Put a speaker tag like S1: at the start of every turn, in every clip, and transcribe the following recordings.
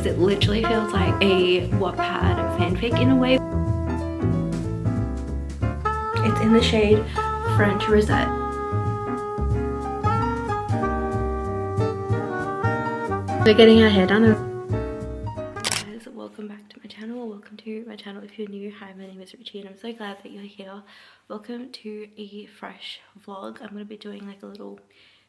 S1: because it literally feels like a Wattpad fanfic in a way. It's in the shade French Rosette. We're getting our hair done. Guys, welcome back to my channel. Welcome to my channel if you're new. Hi, my name is Richie and I'm so glad that you're here. Welcome to a fresh vlog. I'm going to be doing like a little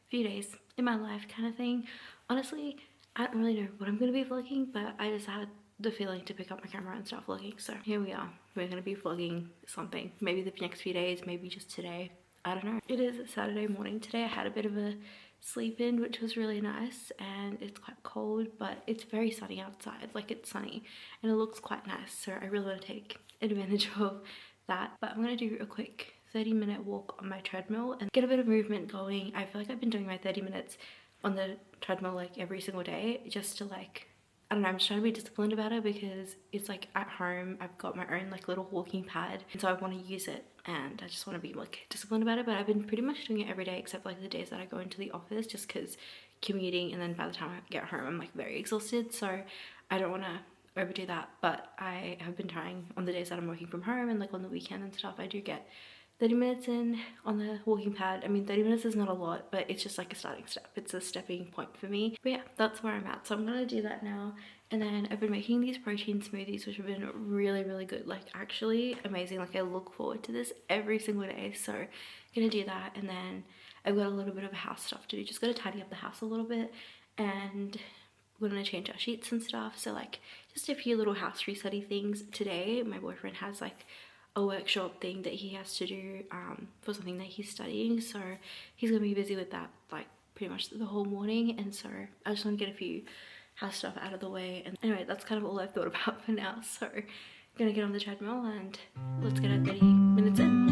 S1: few days in my life kind of thing. Honestly, I don't really know what I'm going to be vlogging, but I just had the feeling to pick up my camera and start vlogging. So here we are. We're going to be vlogging something. Maybe the next few days, maybe just today. I don't know. It is Saturday morning today. I had a bit of a sleep in, which was really nice, and it's quite cold, but it's very sunny outside. Like, it's sunny and it looks quite nice, so I really want to take advantage of that. But I'm going to do a quick 30-minute walk on my treadmill and get a bit of movement going. I feel like I've been doing my 30 minutes on the treadmill like every single day, just to like, I don't know, I'm just trying to be disciplined about it because it's like at home I've got my own like little walking pad, and so I want to use it and I just want to be like disciplined about it. But I've been pretty much doing it every day except like the days that I go into the office, just because commuting, and then by the time I get home I'm like very exhausted, so I don't want to overdo that. But I have been trying on the days that I'm working from home and like on the weekend and stuff. I do get 30 minutes in on the walking pad. I mean, 30 minutes is not a lot, but it's just like a starting step. It's a stepping point for me. But yeah, that's where I'm at. So I'm gonna do that now. And then I've been making these protein smoothies, which have been really, really good. Like, actually amazing. Like, I look forward to this every single day. So I'm gonna do that. And then I've got a little bit of house stuff to do. Just gotta tidy up the house a little bit. And we're gonna change our sheets and stuff. So like, just a few little house resetty things. Today, my boyfriend has like a workshop thing that he has to do for something that he's studying, so he's gonna be busy with that like pretty much the whole morning. And so I just want to get a few house stuff out of the way. And anyway, that's kind of all I've thought about for now. So I'm gonna get on the treadmill and let's get our 30 minutes in.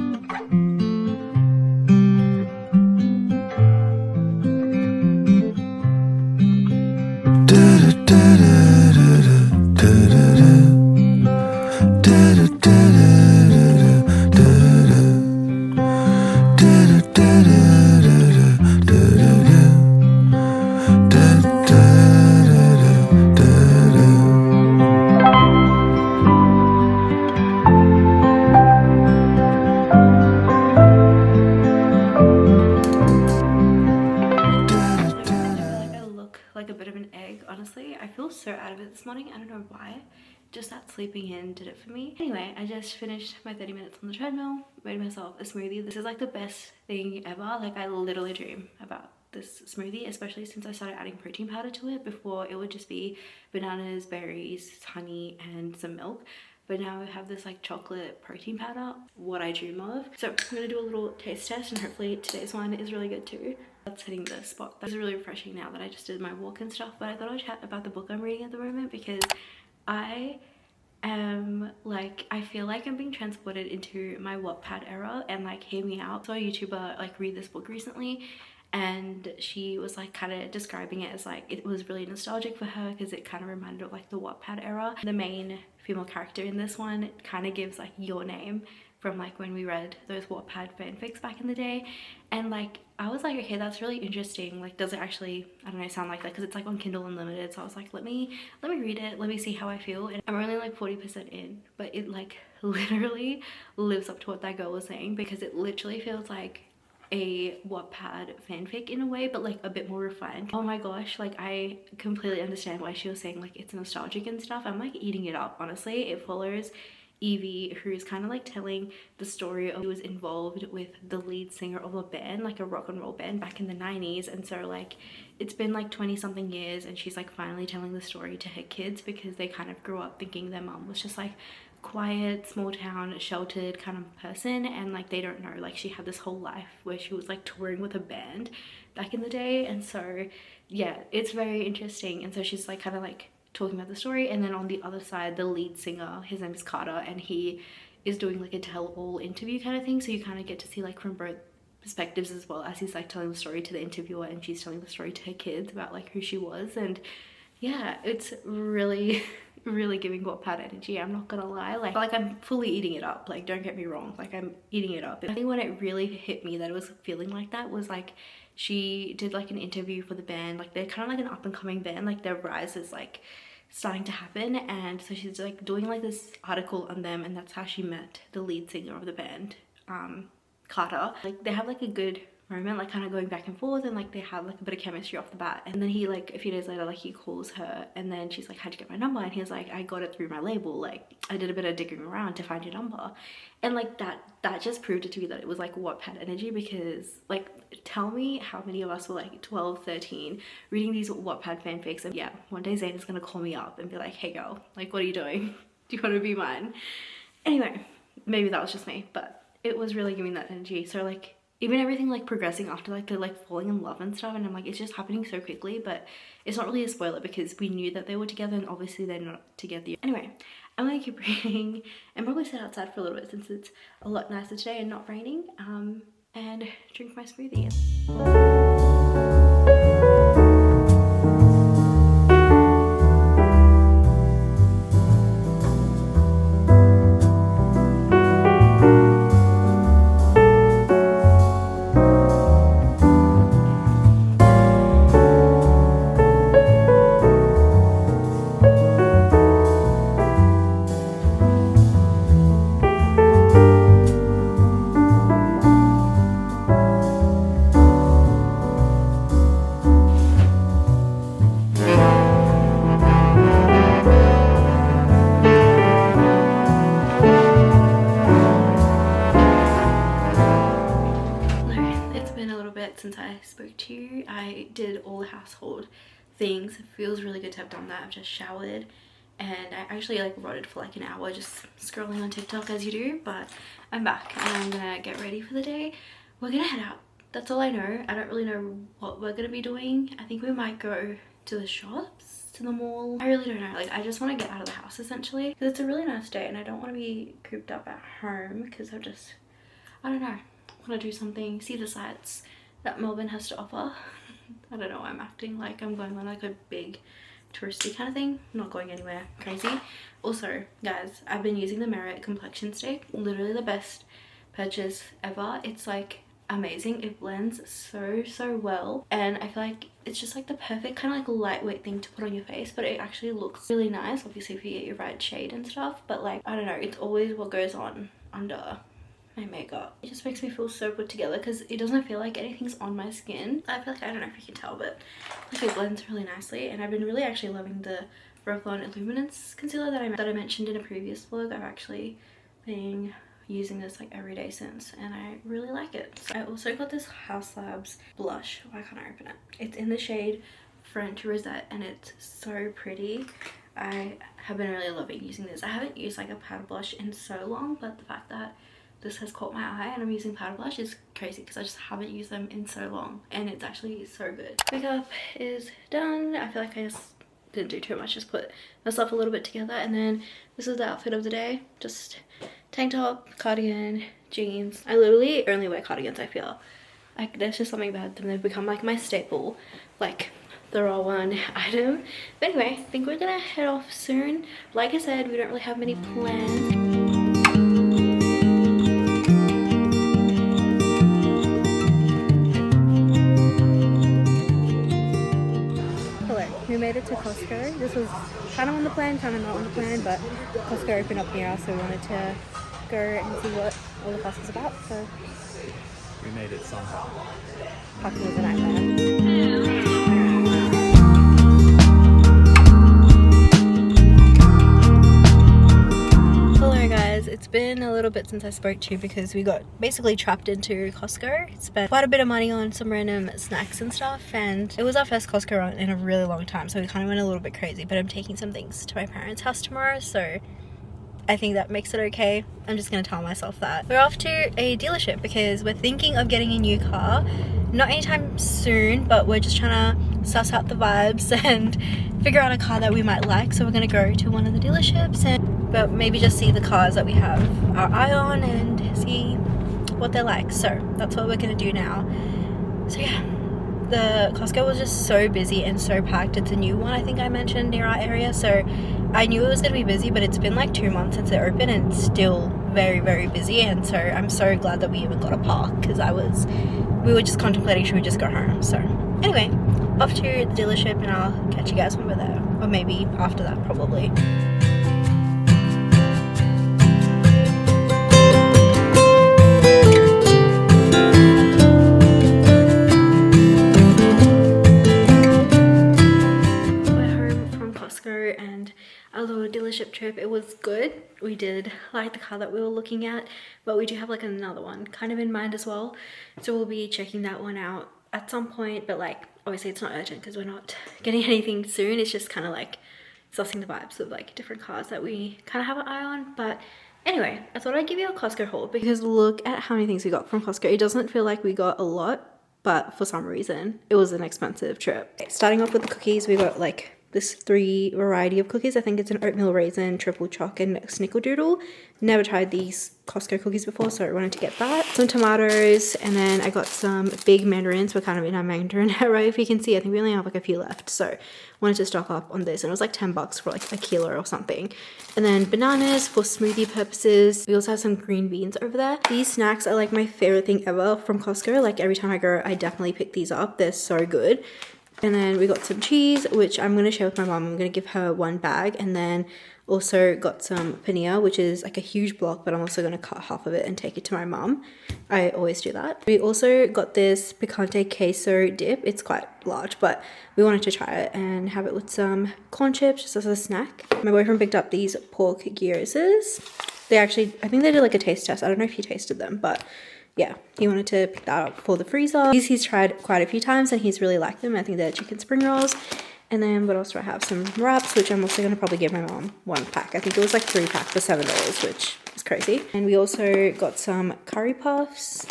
S1: Honestly, I feel so out of it this morning. I don't know why. Just that sleeping in did it for me. Anyway, I just finished my 30 minutes on the treadmill, made myself a smoothie. This is like the best thing ever. Like, I literally dream about this smoothie, especially since I started adding protein powder to it. Before, it would just be bananas, berries, honey, and some milk. But now I have this like chocolate protein powder, what I dream of. So I'm gonna do a little taste test, and hopefully today's one is really good too. That's hitting the spot. That's really refreshing now that I just did my walk and stuff. But I thought I'd chat about the book I'm reading at the moment, because I am like, I feel like I'm being transported into my Wattpad era. And like, hear me out. So a YouTuber like read this book recently, and she was like kind of describing it as like, it was really nostalgic for her because it kind of reminded her of like the Wattpad era. The main female character in this one kind of gives like your name from like when we read those Wattpad fanfics back in the day. And like, I was like, okay, that's really interesting. Like, does it actually, I don't know, sound like that? Because it's like on Kindle Unlimited. So I was like, let me read it, let me see how I feel. And I'm only like 40% in, but it like literally lives up to what that girl was saying, because it literally feels like a Wattpad fanfic in a way, but like a bit more refined. Oh my gosh, like I completely understand why she was saying like it's nostalgic and stuff. I'm like eating it up, honestly. It follows Evie, who's kind of like telling the story of who was involved with the lead singer of a band, like a rock and roll band back in the 90s. And so like, it's been like 20 something years, and she's like finally telling the story to her kids, because they kind of grew up thinking their mom was just like quiet, small town, sheltered kind of person, and like they don't know, like she had this whole life where she was like touring with a band back in the day. And so yeah, it's very interesting. And so she's like kind of like talking about the story, and then on the other side, the lead singer, his name is Carter, and he is doing like a tell-all interview kind of thing, so you kind of get to see like from both perspectives, as well as he's like telling the story to the interviewer and she's telling the story to her kids about like who she was. And yeah, it's really really giving Wattpad energy, I'm not gonna lie. Like I'm fully eating it up, like don't get me wrong, like I'm eating it up. I think when it really hit me that it was feeling like that was like, she did like an interview for the band, like they're kind of like an up and coming band, like their rise is like starting to happen. And so she's like doing like this article on them, and that's how she met the lead singer of the band, Carter. Like they have like a good moment, like kind of going back and forth, and like they have like a bit of chemistry off the bat. And then he, like a few days later, like he calls her, and then she's like, how'd you get my number? And he's like, I got it through my label, like I did a bit of digging around to find your number. And like that just proved it to me that it was like Wattpad energy, because like tell me how many of us were like 12, 13 reading these Wattpad fanfics, and yeah, one day Zayn is gonna call me up and be like, hey girl, like what are you doing? Do you want to be mine? Anyway, maybe that was just me, but it was really giving that energy. So like even everything like progressing after like they're like falling in love and stuff, and I'm like, it's just happening so quickly. But it's not really a spoiler because we knew that they were together, and obviously they're not together. Anyway, I'm gonna keep reading and probably sit outside for a little bit since it's a lot nicer today and not raining, and drink my smoothie. Since I spoke to you, I did all the household things. It feels really good to have done that. I've just showered, and I actually like rotted for like an hour just scrolling on TikTok as you do, but I'm back and I'm gonna get ready for the day. We're gonna head out. That's all I know. I don't really know what we're gonna be doing. I think we might go to the shops, to the mall. I really don't know. Like I just want to get out of the house essentially, because it's a really nice day and I don't want to be cooped up at home, because I don't know, I want to do something, see the sights that Melbourne has to offer. I don't know why I'm acting like I'm going on like a big touristy kind of thing. I'm not going anywhere crazy. Also guys, I've been using the Merit complexion stick, literally the best purchase ever. It's like amazing. It blends so well, and I feel like it's just like the perfect kind of like lightweight thing to put on your face, but it actually looks really nice, obviously if you get your right shade and stuff. But like I don't know, it's always what goes on under my makeup. It just makes me feel so put together because it doesn't feel like anything's on my skin. I feel like, I don't know if you can tell, but like it blends really nicely. And I've been really actually loving the Revlon Illuminance concealer that I mentioned in a previous vlog. I've actually been using this like every day since, and I really like it. So I also got this Haus Labs blush. Why can't I open it? It's in the shade French Rosette, and it's so pretty. I have been really loving using this. I haven't used like a powder blush in so long, but the fact that this has caught my eye and I'm using powder blush is crazy because I just haven't used them in so long, and it's actually so good. Makeup is done. I feel like I just didn't do too much, just put myself a little bit together. And then this is the outfit of the day. Just tank top, cardigan, jeans. I literally only wear cardigans, I feel. Like there's just something about them. They've become like my staple, like the raw one item. But anyway, I think we're gonna head off soon. Like I said, we don't really have many plans. We made it to Costco. This was kind of on the plan, kind of not on the plan, but Costco opened up near us, so we wanted to go and see what all the fuss was about. So
S2: we made it somehow.
S1: Parking was a nightmare. It's been a little bit since I spoke to you because we got basically trapped into Costco. Spent quite a bit of money on some random snacks and stuff, and it was our first Costco run in a really long time, so we kind of went a little bit crazy. But I'm taking some things to my parents' house tomorrow, so I think that makes it okay. I'm just gonna tell myself that. We're off to a dealership because we're thinking of getting a new car. Not anytime soon, but we're just trying to suss out the vibes and figure out a car that we might like. So we're gonna go to one of the dealerships but maybe just see the cars that we have our eye on and see what they're like. So that's what we're gonna do now. So yeah, the Costco was just so busy and so packed. It's a new one, I think I mentioned, near our area, so I knew it was gonna be busy, but it's been like 2 months since it opened and it's still very busy. And so I'm so glad that we even got a park, because we were just contemplating should we just go home. So anyway, off to the dealership and I'll catch you guys when we're there. Or maybe after that, probably. And our little dealership trip, it was good. We did like the car that we were looking at, but we do have like another one kind of in mind as well, so we'll be checking that one out at some point. But like obviously it's not urgent because we're not getting anything soon. It's just kind of like sussing the vibes of like different cars that we kind of have an eye on. But anyway, I thought I'd give you a Costco haul because look at how many things we got from Costco. It doesn't feel like we got a lot, but for some reason it was an expensive trip. Okay, starting off with the cookies, we got like this 3 variety of cookies. I think it's an oatmeal raisin, triple choc, and snickerdoodle. Never tried these Costco cookies before, so I wanted to get that. Some tomatoes, and then I got some big mandarins. We're kind of in our mandarin era, if you can see. I think we only have like a few left, so wanted to stock up on this, and it was like 10 bucks for like a kilo or something. And then bananas for smoothie purposes. We also have some green beans over there. These snacks are like my favorite thing ever from Costco. Like every time I go, I definitely pick these up. They're so good. And then we got some cheese, which I'm going to share with my mom. I'm going to give her 1 bag. And then also got some paneer, which is like a huge block, but I'm also going to cut half of it and take it to my mom. I always do that. We also got this picante queso dip. It's quite large, but we wanted to try it and have it with some corn chips just as a snack. My boyfriend picked up these pork gyros. They actually, I think they did like a taste test. I don't know if you tasted them, but yeah, he wanted to pick that up for the freezer. He's tried quite a few times and he's really liked them. I think they're chicken spring rolls. And then what else do I have? Some wraps, which I'm also going to probably give my mom 1 pack. I think it was like 3 packs for $7, which is crazy. And we also got some curry puffs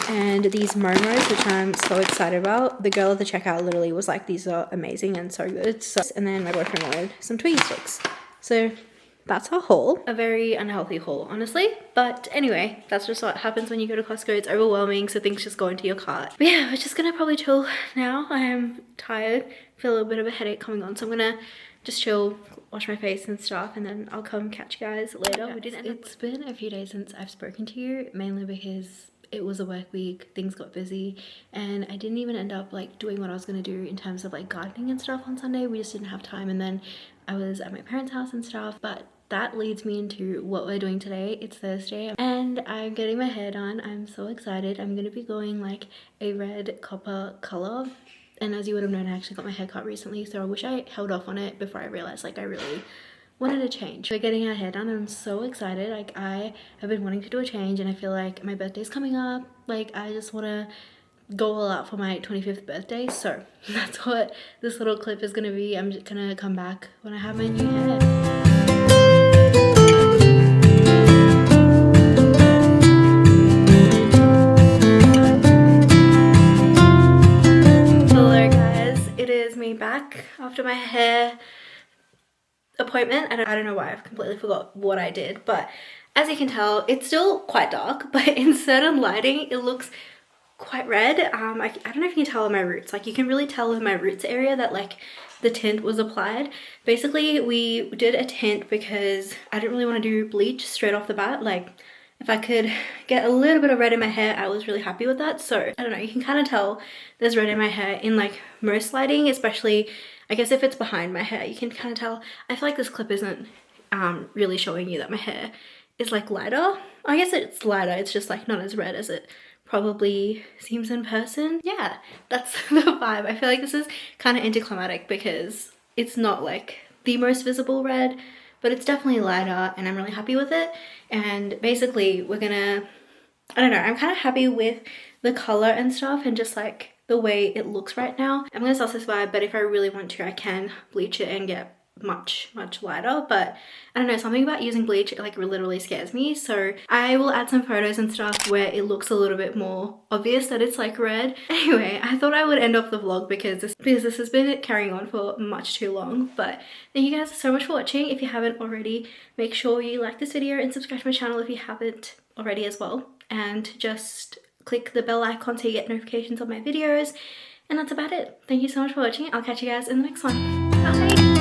S1: and these momos, which I'm so excited about. The girl at the checkout literally was like, these are amazing and so good. So, and then my boyfriend wanted some Twiggy sticks. So that's our haul. A very unhealthy haul, honestly. But anyway, that's just what happens when you go to Costco. It's overwhelming, so things just go into your cart. But yeah, we're just gonna probably chill now. I am tired, feel a little bit of a headache coming on, so I'm gonna just chill, wash my face and stuff, and then I'll come catch you guys later. It's been a few days since I've spoken to you, mainly because it was a work week, things got busy, and I didn't even end up like doing what I was gonna do in terms of like gardening and stuff on Sunday. We just didn't have time, and then I was at my parents' house and stuff. But that leads me into what we're doing today. It's Thursday and I'm getting my hair done. I'm so excited. I'm gonna be going like a red copper color, and as you would have known, I actually got my hair cut recently, so I wish I held off on it before I realized like I really wanted a change. We're getting our hair done and I'm so excited. Like I have been wanting to do a change, and I feel like my birthday's coming up. Like I just want to go all out for my 25th birthday, so that's what this little clip is gonna be. I'm just gonna come back when I have my new hair. Back after my hair appointment, and I don't know why, I've completely forgot what I did, but as you can tell, it's still quite dark, but in certain lighting it looks quite red. I don't know if you can tell in my roots, like you can really tell in my roots area that like the tint was applied. Basically we did a tint because I didn't really want to do bleach straight off the bat. Like if I could get a little bit of red in my hair, I was really happy with that. So I don't know, you can kind of tell there's red in my hair in like most lighting, especially I guess if it's behind my hair, you can kind of tell. I feel like this clip isn't really showing you that my hair is like lighter. I guess it's lighter, it's just like not as red as it probably seems in person. Yeah, that's the vibe. I feel like this is kind of anticlimactic because it's not like the most visible red, but it's definitely lighter and I'm really happy with it. And basically we're gonna, I don't know, I'm kind of happy with the color and stuff and just like the way it looks right now. I'm gonna sauce this vibe, but if I really want to, I can bleach it and get much lighter. But I don't know, something about using bleach like literally scares me. So I will add some photos and stuff where it looks a little bit more obvious that it's like red. Anyway, I thought I would end off the vlog because this has been carrying on for much too long. But thank you guys so much for watching. If you haven't already, make sure you like this video and subscribe to my channel if you haven't already as well, and just click the bell icon so you get notifications of my videos. And that's about it. Thank you so much for watching. I'll catch you guys in the next one. Bye.